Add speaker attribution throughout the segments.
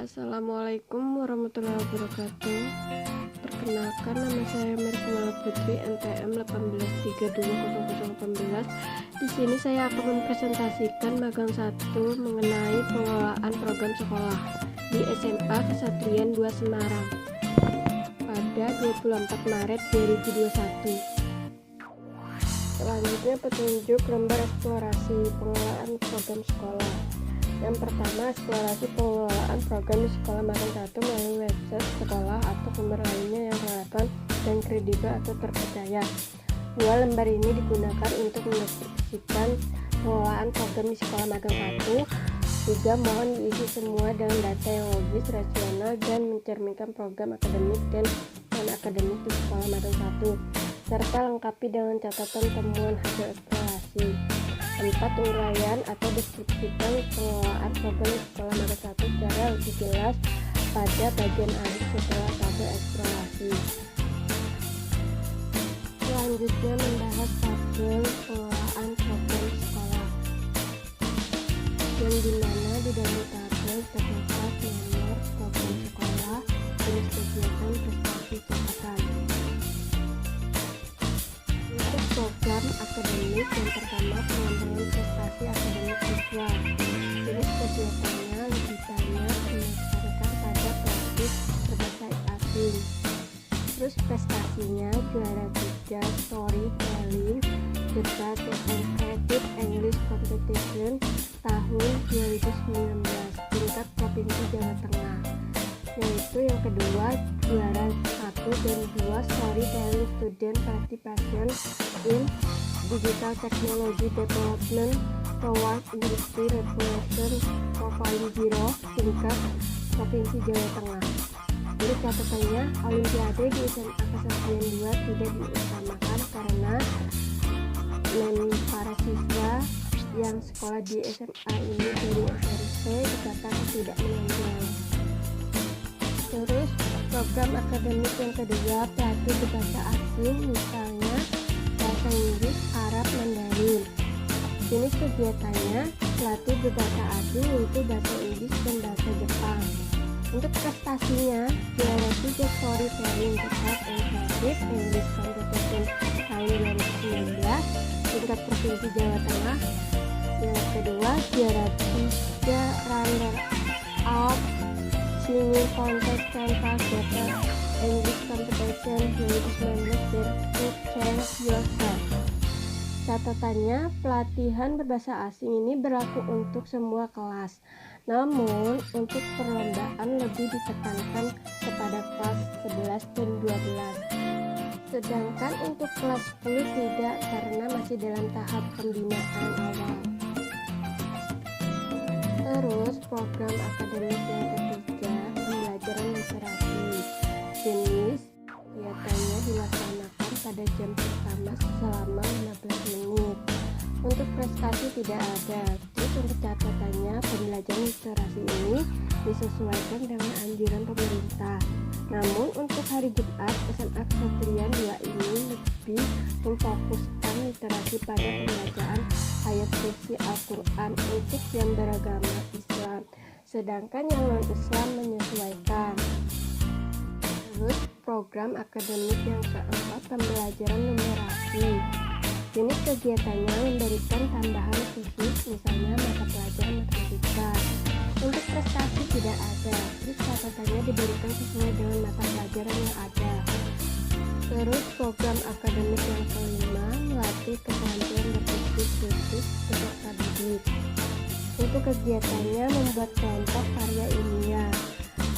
Speaker 1: Assalamualaikum warahmatullahi wabarakatuh. Perkenalkan, nama saya Mirkumala Putri, NPM 18320018. Di sini saya akan mempresentasikan magang 1 mengenai pengelolaan program sekolah di SMA Kesatrian 2 Semarang pada 24 Maret 2021. Selanjutnya petunjuk lembar eksplorasi pengelolaan program sekolah. Yang pertama, eksplorasi pengelolaan program di sekolah magang 1 melalui website sekolah atau sumber lainnya yang relevan dan kredibel atau terpercaya. 2. Lembar ini digunakan untuk mendeskripsikan pengelolaan program di sekolah magang 1. 3. Mohon diisi semua dengan data yang logis, rasional, dan mencerminkan program akademik dan non-akademik di sekolah magang 1, serta lengkapi dengan catatan temuan hasil eksplorasi. 4. Uraian atau deskripsikan pengelolaan program di sekolah magang 1 secara lebih jelas pada bagian akhir setelah tabel eksplorasi. Selanjutnya membahas tabel pengelolaan program sekolah, yang dimana di dalam tabel terdapat nomor program sekolah, jenis kegiatan, prestasi, catatan. Untuk program akademik, yang pertama pengembangan prestasi akademik siswa. Jenis kegiatannya lebih banyak didasarkan pada praktik berbahasa asing. Terus prestasinya juara 3 storytelling debat and creative English competition tahun 2019 tingkat provinsi Jawa Tengah, yaitu yang kedua juara 1 dan 2 storytelling student participation in digital technology development toward industry revolution 4.0 tingkat provinsi Jawa Tengah. Jadi catatannya, Olimpiade di SMA Kesatrian 2 tidak diutamakan karena para siswa yang sekolah di SMA ini dari SMP dikatakan tidak menonjol. Terus program akademik yang kedua, pelatih berbahasa asing, misalnya bahasa Inggris, Arab, Mandarin. Jenis kegiatannya pelatih berbahasa asing yaitu bahasa Inggris dan bahasa Jepang. Untuk prestasinya juara 3 storytelling debat and creative English competition tahun 2019 tingkat provinsi Jawa Tengah. Yang kedua juara 3 runner up singing contest Canvas Battle English competition 2019 Berkut Change Yourself. Catatannya, pelatihan berbahasa asing ini berlaku untuk semua kelas. Namun, untuk perlombaan lebih ditekankan kepada kelas 11 dan 12. Sedangkan untuk kelas 10 tidak karena masih dalam tahap pembinaan awal. Terus, program akademik yang ketiga, pembelajaran literasi. Jenis kegiatannya dilaksanakan pada jam pertama selama 15 menit. Untuk prestasi tidak ada. Terus untuk catatannya, pembelajaran literasi ini disesuaikan dengan anjuran pemerintah. Namun untuk hari Jumat, SMA Kesatrian 2 ini lebih memfokuskan literasi pada pembacaan ayat suci Al-Quran untuk yang beragama Islam, sedangkan yang non-Islam menyesuaikan. Terus program akademik yang keempat, pembelajaran numerasi. Jenis kegiatannya memberikan tambahan khusus, misalnya mata pelajaran matematika. Untuk prestasi tidak ada, terus catatannya diberikan sesuai dengan mata pelajaran yang ada. Terus program akademik yang kelima, melatih keterampilan berpikir kritis peserta didik. Untuk kegiatannya membuat kelompok karya ilmiah.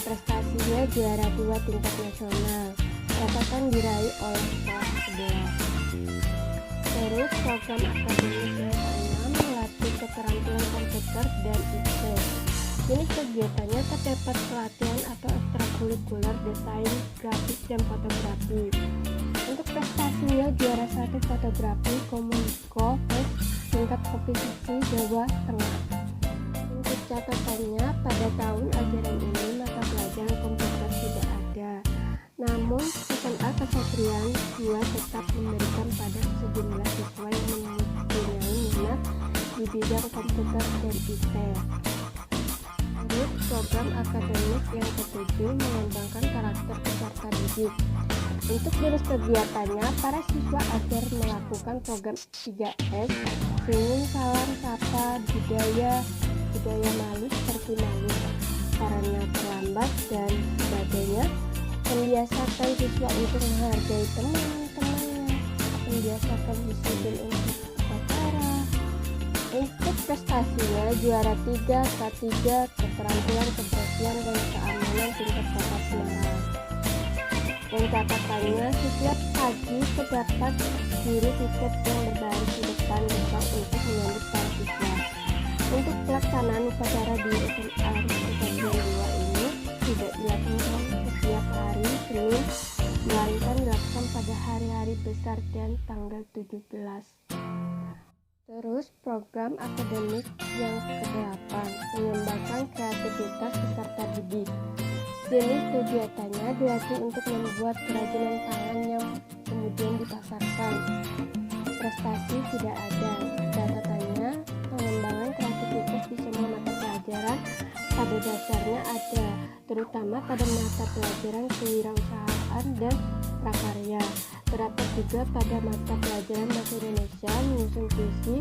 Speaker 1: Prestasinya juara 2 tingkat nasional. Catatan diraih oleh kelas 11. Terus program akademik yang keenam, melatih keterampilan komputer dan IT. Jenis kegiatannya terdapat pelatihan atau ekstrakurikuler desain, grafik, dan fotografi. Untuk prestasinya juara 1 fotografi Komuniko tingkat provinsi Jawa Tengah. Untuk catatannya, pada tahun ajaran ini mata pelajaran komputer tidak ada. Namun, SMA Kesatrian 2 tetap memberikan pada sejumlah siswa yang mempunyai minat di bidang komputer dan IT. Terus program akademik yang ketujuh mengembangkan karakter peserta didik. Untuk jenis kegiatannya, para siswa ajar melakukan program 3S, senyum, salam, sapa, budaya malu seperti malu, caranya terlambat, dan sebagainya. Membiasakan siswa untuk menghargai teman-temannya, membiasakan disiplin untuk upacara. Untuk prestasinya, juara 3, K3, keterampilan, kebersihan, dan keamanan tingkat kota Semarang. Dan catatannya, setiap pagi terdapat guru tiket yang berbaris di depan gerbang untuk menyambut para siswa. Untuk pelaksanaan upacara di SMA Stadion 2 ini tidak dilakukan setiap hari Senin, melainkan dilakukan pada hari-hari besar dan tanggal 17. Terus program akademik yang ke-8 mengembangkan kreativitas peserta didik. Jenis kegiatannya dilatih untuk membuat kerajinan tangan yang kemudian dipasarkan. Prestasi tidak ada. Catatannya, pengembangan kreativitas di semua mata pelajaran pada dasarnya ada, terutama pada mata pelajaran kewirausahaan dan prakarya. Terdapat juga pada mata pelajaran bahasa Indonesia, menyusun puisi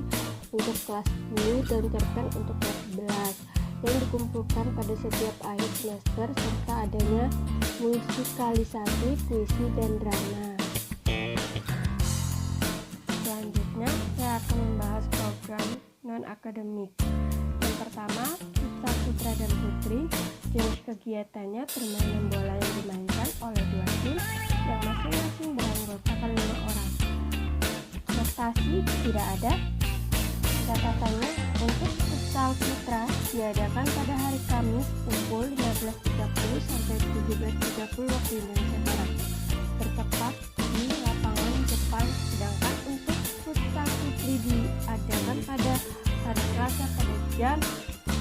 Speaker 1: untuk kelas 10 dan cerpen untuk kelas 11 yang dikumpulkan pada setiap akhir semester, serta adanya musikalisasi, puisi, dan drama. Selanjutnya, saya akan membahas program non-akademik. Yang pertama, Futsal Putra dan Putri. Jenis kegiatannya permainan bola yang dimainkan oleh dua tim yang masing-masing beranggotakan 5 orang. Prestasi tidak ada. Catatannya, untuk Futsal Putra diadakan pada hari Kamis pukul 15.30 sampai 17.30 waktu Indonesia Barat, bertempat di lapangan depan, sedangkan untuk Futsal Putri diadakan pada hari Selasa pada jam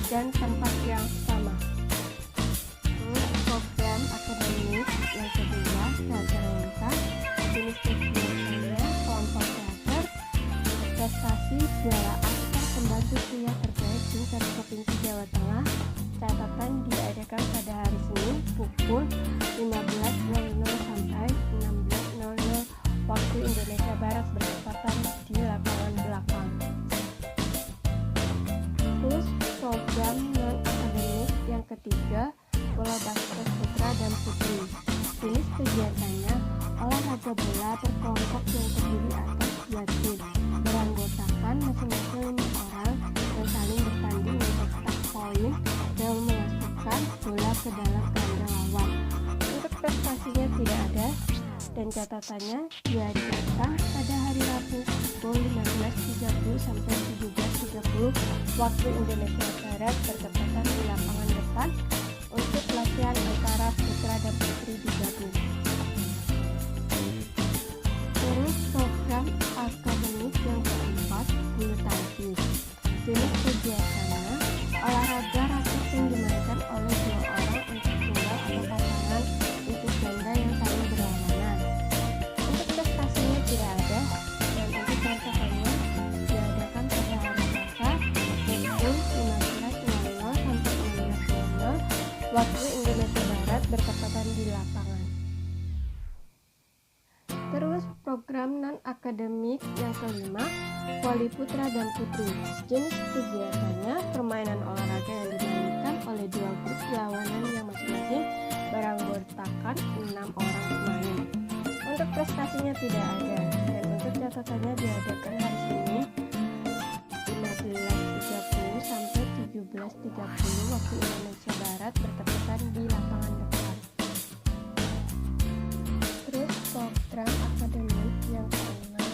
Speaker 1: dan tempat yang sama. Program akademik yang kedua, teater lintas. Jenis kegiatannya kelompok teater. Prestasi juara aktor pembantu pria terbaik tingkat provinsi Jawa Tengah. Catatan diadakan pada hari Senin pukul 15.00 sampai 16.00 waktu Indonesia Barat, bertepatan di lapangan belakang. Terus program non-akademik yang ketiga, bola basket putra dan putri. Jenis kegiatannya olahraga bola berkelompok yang terdiri atas 2 tim, beranggotakan masing-masing 5 orang yang saling bertanding mencetak poin dan memasukkan bola ke dalam kandang lawan. Untuk prestasinya tidak ada, dan catatannya diadakan pada hari Rabu pukul 15.30 sampai 17.30 waktu Indonesia Barat, bertepatan di lapangan depan untuk latihan antara putra dan putri digabung. Terus program akademik yang keempat, bulu tangkis. Jenis kegiatannya olahraga raket yang dimainkan oleh 2 orang untuk tunggal atau pasangan untuk ganda yang saling berlawanan. Untuk prestasinya tidak ada, dan untuk catatannya diadakan pada hari Selasa pukul 15.00 sampai 16.00 waktu Indonesia Barat, bertepatan di lapangan. Terus program non-akademik yang kelima, voli putra dan putri. Jenis kegiatannya permainan olahraga yang dimainkan oleh 2 grup lawanan yang masing-masing beranggotakan 6 orang pemain. Untuk prestasinya tidak ada, dan untuk catatannya diadakan hari Senin 15.30 sampai 17.30 waktu Indonesia Barat, bertepatan di lapangan depan. Terus program akademik yang keenam,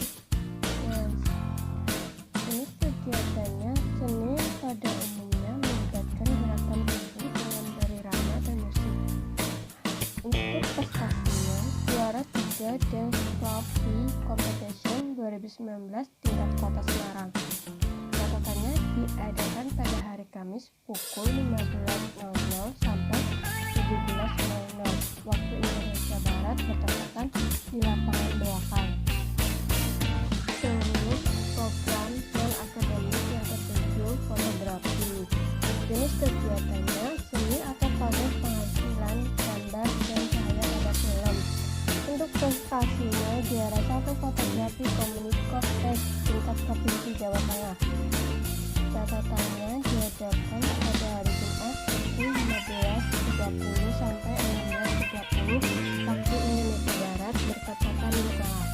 Speaker 1: jenis kegiatannya seni pada umumnya melibatkan gerakan tubuh dengan berirama dan musik. Untuk prestasinya, juara 3 Dance Trophy Competition 2019 tingkat kota Semarang. Catatannya diadakan pada hari Kamis pukul 15.00 sampai 17.00 waktu Indonesia Barat, bertepatan di lapangan belakang. Terus program non-akademik yang ketujuh, fotografi. Jenis kegiatannya seni diadakan pada hari Jumat pukul 15.30 sampai 16.30 waktu Indonesia Barat bertepatan di kelas.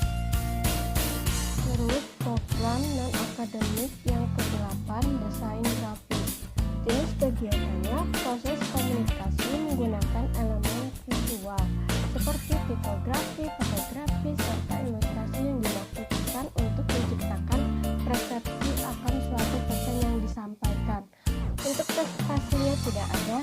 Speaker 1: Terus program non-akademik yang ke-8 desain grafis. Jenis kegiatannya proses komunikasi menggunakan elemen visual seperti tipografi, fotografi, serta ilustrasi yang dilakukan untuk menciptakan persepsi akan suatu pesan yang disampaikan. Untuk prestasinya tidak ada,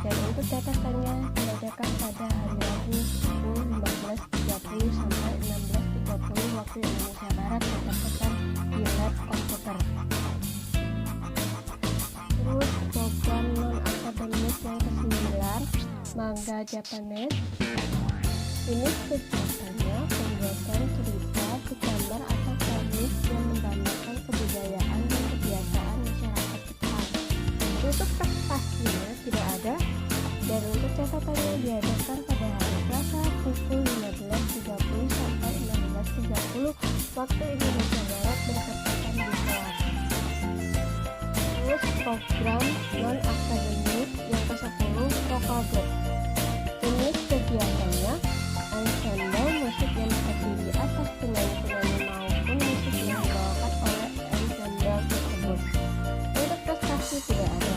Speaker 1: dan untuk catatannya diadakan pada hari Rabu pukul 15.30 sampai 16.30 waktu Indonesia Barat bertepatan di lab komputer. Terus program non-akademik yang ke-9 manga Japanese. Ini kegiatannya pembuatan cerita, gambar atau komik yang menggambarkan kebudayaan dan kebiasaan masyarakat Jepang. Untuk prestasinya tidak ada, dan untuk catatannya diadakan pada hari Selasa pukul 15.30 sampai 16.30 waktu Indonesia Barat bertepatan di kelas. Terus program non-akademik yang ke-10 vokal group. Jenis kegiatannya ensemble musik yang terdiri atas penyanyi-penyanyi maupun musik yang dibawakan oleh ensemble tersebut. Untuk prestasi tidak ada,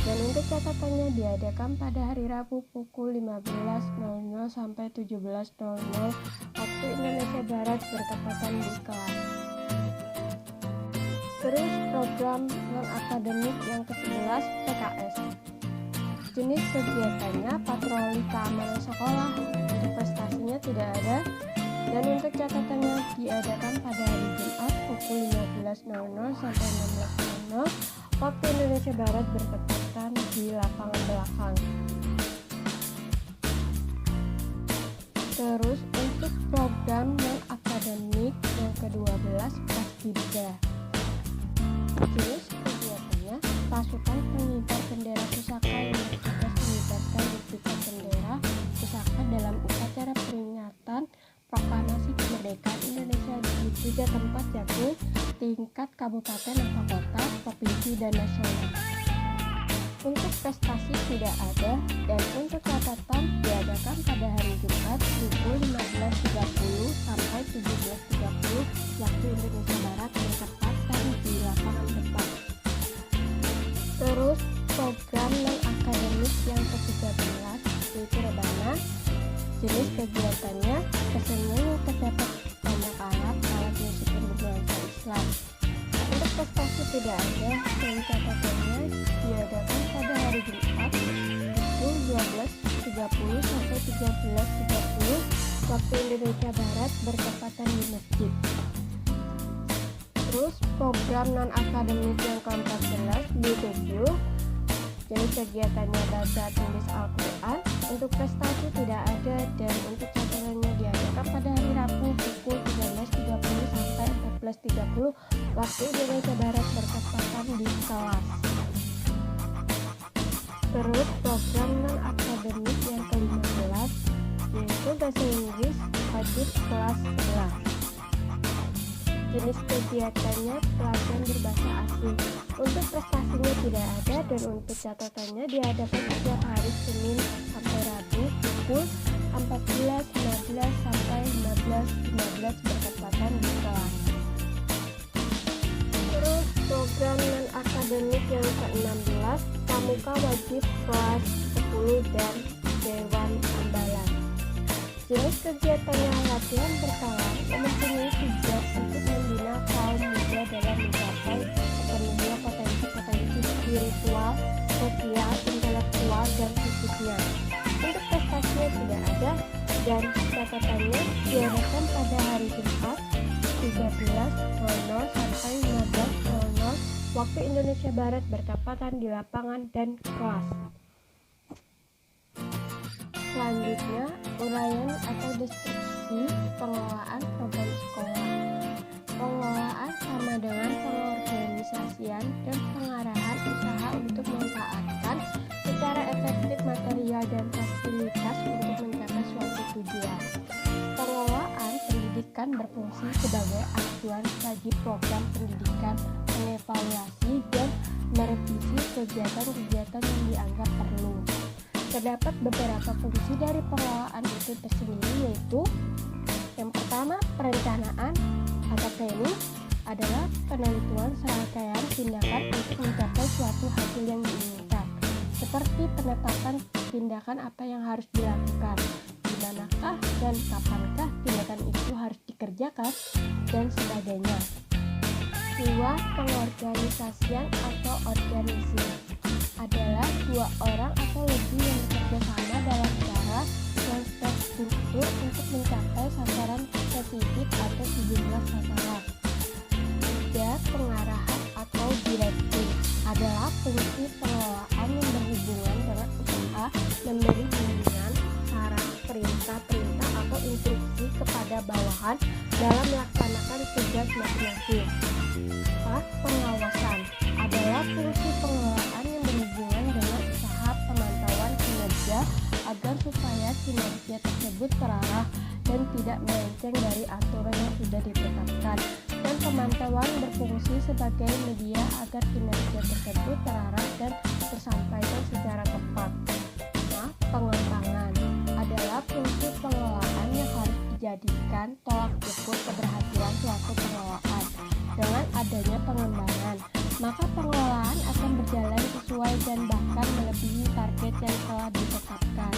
Speaker 1: dan untuk catatannya diadakan pada hari Rabu pukul 15.00 sampai 17.00 waktu Indonesia Barat bertepatan di kelas. Terus program non-akademik yang ke-11 PKS. Jenis kegiatannya patroli keamanan sekolah. Untuk prestasinya tidak ada, dan untuk catatannya diadakan pada hari Jumat pukul 15.00 sampai 16.00 waktu Indonesia Barat bertepatan di lapangan belakang. Terus untuk program non-akademik yang ke-12 Paskibda. Jenis kegiatannya pasukan pengibar bendera pusaka yang bertugas mengibarkan duplikat bendera pusaka dalam upacara peringatan proklamasi kemerdekaan Indonesia di 3 tempat, yakni tingkat kabupaten atau kota, provinsi, dan nasional. Untuk prestasi tidak ada, dan untuk catatan diadakan pada hari Jumat pukul 15.30 sampai 17.30 waktu Indonesia Barat bertepatan di lapangan depan. Terus program non-akademik yang ke-13 yaitu rebana. Jenis kegiatannya kesenian yang terdapat banyak alat musik yang berbahasa Islam. Untuk prestasi tidak ada, dan catatannya diadakan pada hari Jumat pukul 12.30 sampai 13.30 waktu Indonesia Barat bertepatan di masjid. Terus program non-akademik yang ke-14 B7. Jadi kegiatannya baca tulis Al-Quran. Untuk prestasi tidak ada, dan untuk catatannya diadakan pada hari Rabu pukul 13.30 sampai 14.30 waktu Indonesia Barat bertepatan di kelas. Terus program non-akademik yang ke-15 yaitu bahasa Inggris wajib kelas 11. Jenis kegiatannya pelatihan berbahasa asing. Untuk prestasinya tidak ada, dan untuk catatannya diadakan setiap hari Senin sampai Rabu pukul 14.15 sampai 15.15 bertepatan di kelas. Terus program non-akademik yang ke-16 pramuka wajib kelas 10 dan Dewan Ambalan. Jenis kegiatannya latihan berkala yang mempunyai tujuan untuk membina kaum muda dalam mencapai sepenuhnya potensi-potensi spiritual, sosial, intelektual, dan fisiknya. Untuk prestasinya tidak ada, dan catatannya diadakan pada hari Jumat 13.00 sampai 15.00 waktu Indonesia Barat bertepatan di lapangan dan kelas. Selanjutnya, uraian atau deskripsi pengelolaan program sekolah. Pengelolaan sama dengan pengorganisasian dan pengarahan usaha untuk memanfaatkan secara efektif material dan fasilitas untuk mencapai suatu tujuan. Pengelolaan pendidikan berfungsi sebagai acuan bagi program pendidikan, mengevaluasi dan merevisi kegiatan-kegiatan yang dianggap perlu. Terdapat beberapa fungsi dari pengelolaan itu tersendiri, yaitu yang pertama, perencanaan atau planning adalah penentuan serangkaian tindakan untuk mencapai suatu hasil yang diinginkan, seperti penetapan tindakan apa yang harus dilakukan, di manakah dan kapankah tindakan itu harus dikerjakan, dan sebagainya. 2. Pengorganisasian atau organisasi adalah dua orang atau lebih yang bekerja sama dalam cara yang terstruktur untuk mencapai sasaran spesifik atau sejumlah sasaran. 3. Pengarahan atau direksi adalah fungsi pengelolaan yang berhubungan dengan usaha memberi bimbingan, saran, perintah atau instruksi kepada bawahan dalam melaksanakan tugas masing-masing. 4. Pengawasan adalah fungsi pengelolaan yang berhubungan dengan usaha pemantauan kinerja agar supaya kinerja tersebut terarah dan tidak melenceng dari aturan yang sudah ditetapkan, dan pemantauan berfungsi sebagai media agar kinerja tersebut terarah dan tersampaikan secara tepat. 5. Pengembangan adalah fungsi pengelolaan yang harus dijadikan tolak ukur keberhasilan suatu pengelolaan. Dengan adanya pengembangan, maka pengelolaan akan berjalan sesuai dan bahkan melebihi target yang telah ditetapkan.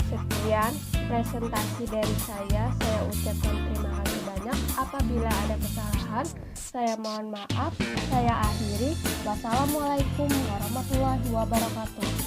Speaker 1: Sekian presentasi dari saya ucapkan terima kasih banyak. Apabila ada kesalahan, saya mohon maaf. Saya akhiri. Wassalamualaikum warahmatullahi wabarakatuh.